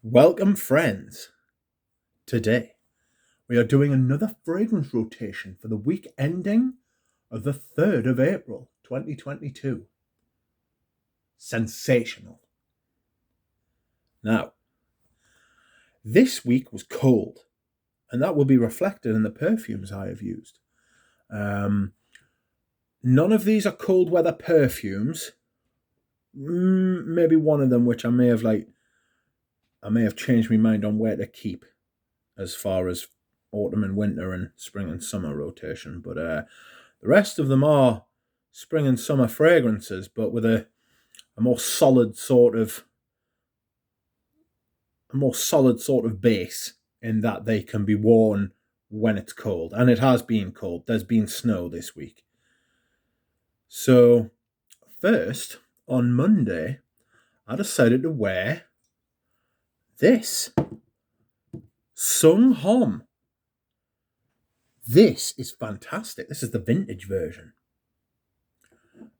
Welcome, friends. Today, we are doing another fragrance rotation for the week ending of the 3rd of April, 2022. Sensational. Now, this week was cold, and that will be reflected in the perfumes I have used. None of these are cold weather perfumes. Maybe one of them, which I may have changed my mind on where to keep as far as autumn and winter and spring and summer rotation. But the rest of them are spring and summer fragrances, but with a more solid sort of base in that they can be worn when it's cold. And it has been cold. There's been snow this week. So first, on Monday, I decided to wear this Dior Homme. This is fantastic. This is the vintage version.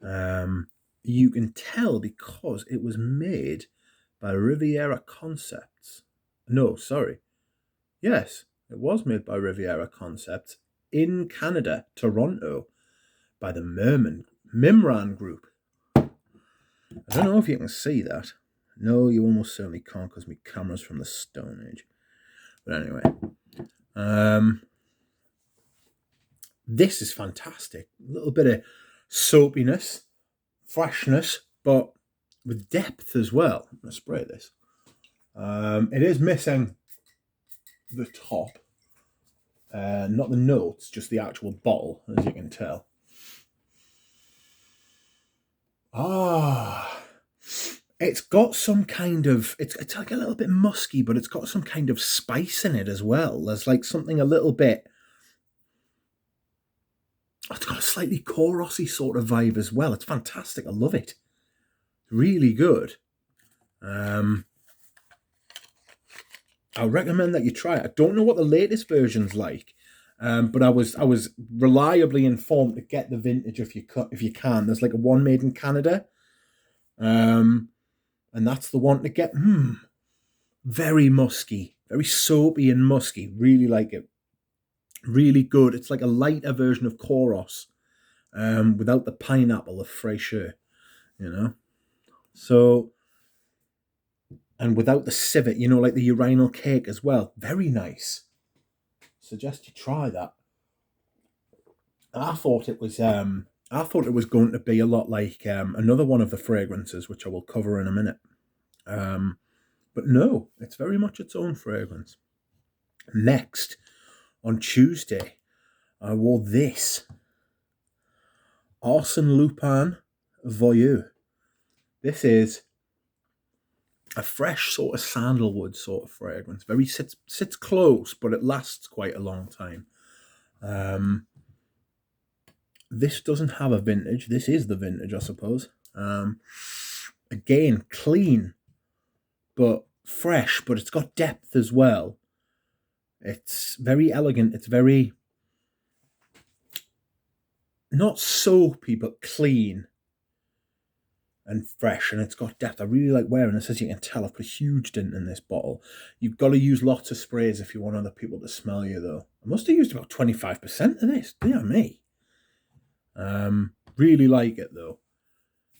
You can tell because it was made by Riviera Concepts. No, sorry. Yes, it was made by Riviera Concepts in Canada, Toronto, by the Mimran Group. I don't know if you can see that. No, you almost certainly can't because my camera's from the Stone Age. But anyway, this is fantastic. A little bit of soapiness, freshness, but with depth as well. I'm going to spray this. It is missing the top, not the notes, just the actual bottle, as you can tell. It's got some kind of, it's like a little bit musky, but it's got some kind of spice in it as well. There's like something a little bit, it's got a slightly chorusy sort of vibe as well. It's fantastic. I love it. Really good. I recommend that you try it. I don't know what the latest version's like, but I was reliably informed to get the vintage if you can. There's like a one made in Canada, and that's the one to get. Very musky, very soapy and musky. Really like it. Really good. It's like a lighter version of Koros, without the pineapple of Fraîcheur, you know. So, and without the civet, like the urinal cake as well. Very nice. Suggest you try that. I thought it was going to be a lot like another one of the fragrances, which I will cover in a minute. But no, it's very much its own fragrance. Next, on Tuesday, I wore this Arsène Lupine Voyeux. This is a fresh sort of sandalwood sort of fragrance. Very sits close, but it lasts quite a long time. This doesn't have a vintage. This is the vintage, I suppose. Again, clean, but fresh, but it's got depth as well. It's very elegant. It's very, not soapy, but clean and fresh, and it's got depth. I really like wearing this. As you can tell, I've put a huge dent in this bottle. You've got to use lots of sprays if you want other people to smell you, though. I must have used about 25% of this. Dear me. Really like it, though.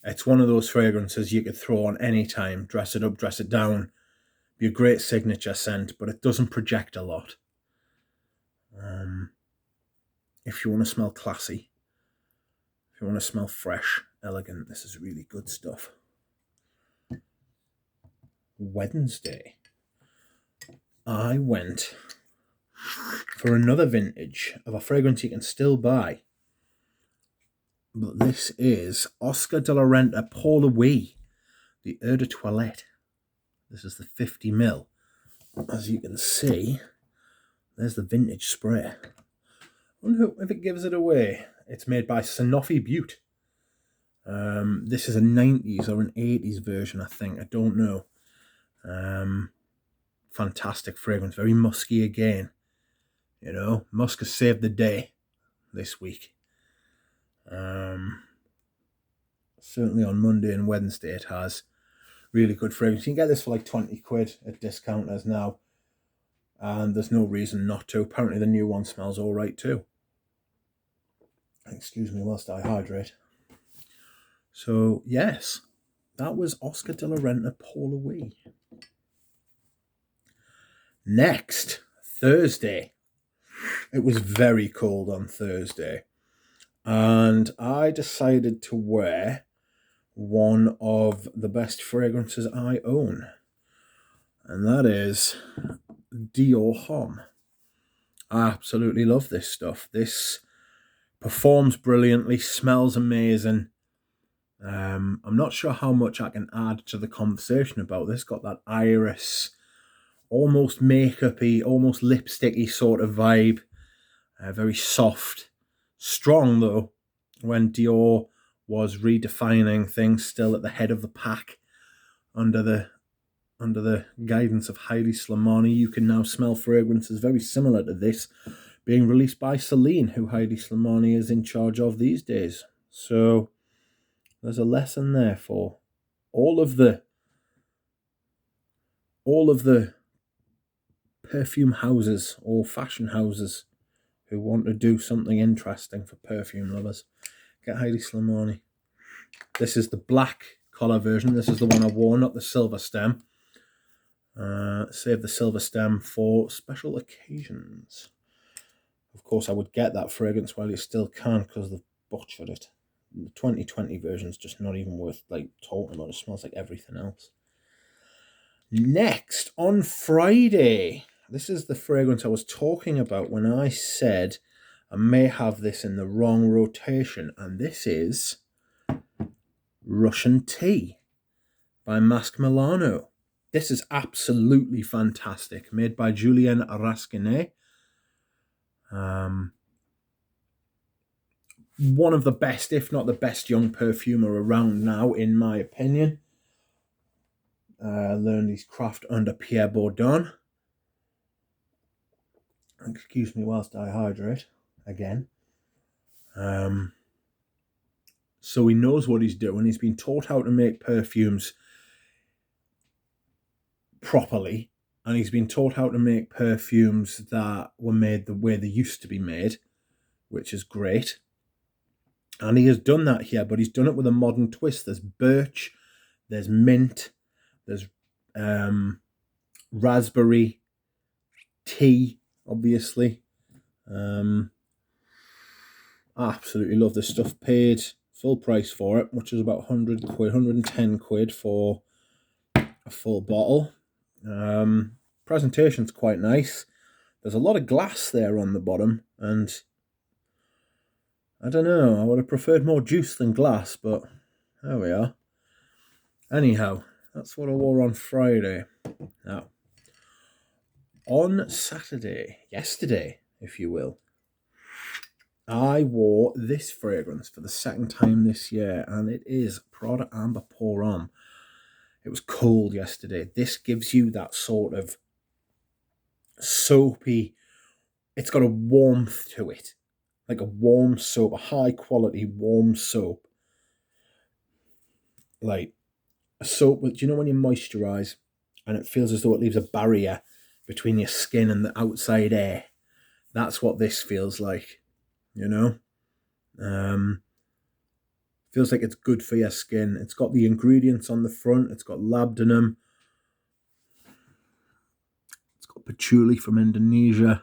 It's one of those fragrances you could throw on any time. Dress it up, dress it down. Be a great signature scent, but it doesn't project a lot. If you want to smell classy, if you want to smell fresh, elegant, this is really good stuff. Wednesday, I went for another vintage of a fragrance you can still buy. But this is Oscar de la Renta Pour Louis, the Eau de Toilette. This is the 50ml. As you can see, there's the vintage spray. I wonder if it gives it away. It's made by Sanofi Butte. This is a 90s or an 80s version, I think. I don't know. Fantastic fragrance. Very musky again. Musk has saved the day this week. Certainly on Monday and Wednesday it has. Really good fragrance. You can get this for like 20 quid at discounters now. And there's no reason not to. Apparently the new one smells all right too. Excuse me whilst I hydrate. So, yes, that was Oscar de la Renta Pour Louis. Next, Thursday. It was very cold on Thursday. And I decided to wear one of the best fragrances I own. And that is Dior Homme. I absolutely love this stuff. This performs brilliantly, smells amazing. I'm not sure how much I can add to the conversation about this. Got that iris, almost makeup-y, almost lipsticky sort of vibe. Very soft. Strong, though, when Dior was redefining things, still at the head of the pack under the guidance of Heidi Slimani. You can now smell fragrances very similar to this being released by Celine, who Heidi Slimani is in charge of these days. So there's a lesson there for all of the perfume houses or fashion houses who want to do something interesting for perfume lovers. Get Heidi Slimani. This is the black collar version. This is the one I wore, not the silver stem. Save the silver stem for special occasions. Of course, I would get that fragrance while you still can because they've butchered it. The 2020 version is just not even worth talking about. It smells like everything else. Next, on Friday, this is the fragrance I was talking about when I said I may have this in the wrong rotation, and this is Russian Tea by Masque Milano. This is absolutely fantastic, made by Julien Rasquinet. One of the best, if not the best, young perfumer around now, in my opinion. Learned his craft under Pierre Bourdon. Excuse me whilst I hydrate again. So he knows what he's doing. He's been taught how to make perfumes properly, and he's been taught how to make perfumes that were made the way they used to be made, which is great. And he has done that here, but he's done it with a modern twist. There's birch, there's mint, there's raspberry, tea, obviously. I absolutely love this stuff. Paid full price for it, which is about 100 quid, 110 quid for a full bottle. Presentation's quite nice. There's a lot of glass there on the bottom, and I don't know, I would have preferred more juice than glass, but there we are. Anyhow, that's what I wore on Friday. Now, on Saturday, yesterday, if you will, I wore this fragrance for the second time this year, and it is Prada Amber Pour Homme. It was cold yesterday. This gives you that sort of soapy, it's got a warmth to it. Like a warm soap, a high quality warm soap. Like a soap with, do you know when you moisturize and it feels as though it leaves a barrier between your skin and the outside air? That's what this feels like, you know? Feels like it's good for your skin. It's got the ingredients on the front. It's got labdanum. It's got patchouli from Indonesia.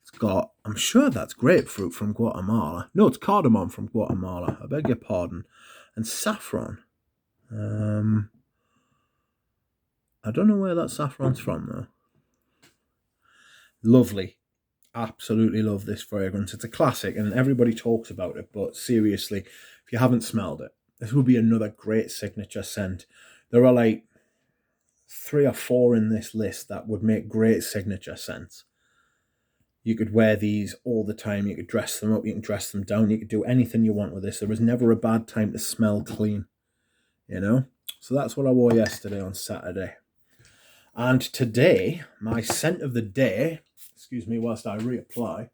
It's got, I'm sure that's grapefruit from Guatemala. No, it's cardamom from Guatemala. I beg your pardon. And saffron. I don't know where that saffron's from, though. Lovely. Absolutely love this fragrance. It's a classic, and everybody talks about it, but seriously, if you haven't smelled it, this would be another great signature scent. There are like 3 or 4 in this list that would make great signature scents. You could wear these all the time. You could dress them up. You can dress them down. You could do anything you want with this. There was never a bad time to smell clean, you know? So that's what I wore yesterday on Saturday. And today, my scent of the day, excuse me whilst I reapply.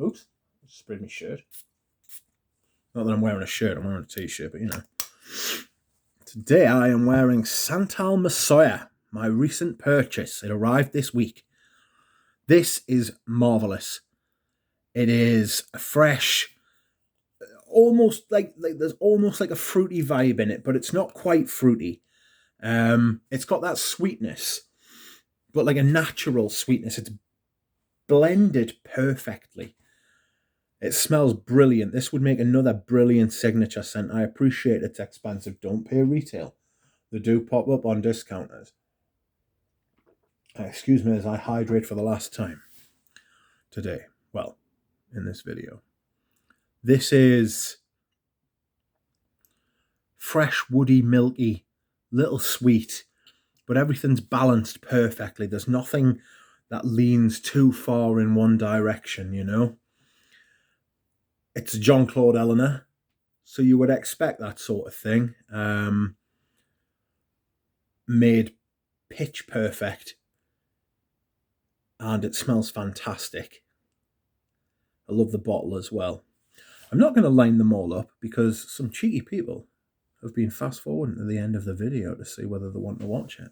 Oops, I sprayed my shirt. Not that I'm wearing a shirt, I'm wearing a t-shirt, but you know. Today I am wearing Santal Messiah, my recent purchase. It arrived this week. This is marvellous. It is fresh, almost like there's almost like a fruity vibe in it, but it's not quite fruity. It's got that sweetness, but like a natural sweetness. It's blended perfectly. It smells brilliant. This would make another brilliant signature scent. I appreciate it's expensive. Don't pay retail. They do pop up on discounters. Excuse me as I hydrate for the last time today. Well, in this video. This is fresh, woody, milky, little sweet, but everything's balanced perfectly. There's nothing that leans too far in one direction, you know? It's John Claude Eleanor, so you would expect that sort of thing. Made pitch perfect, and it smells fantastic. I love the bottle as well. I'm not going to line them all up because some cheeky people have been fast forwarding to the end of the video to see whether they want to watch it.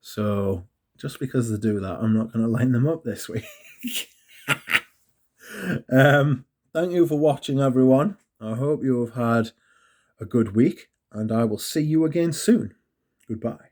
So just because they do that, I'm not going to line them up this week. Thank you for watching, everyone. I hope you have had a good week, and I will see you again soon. Goodbye.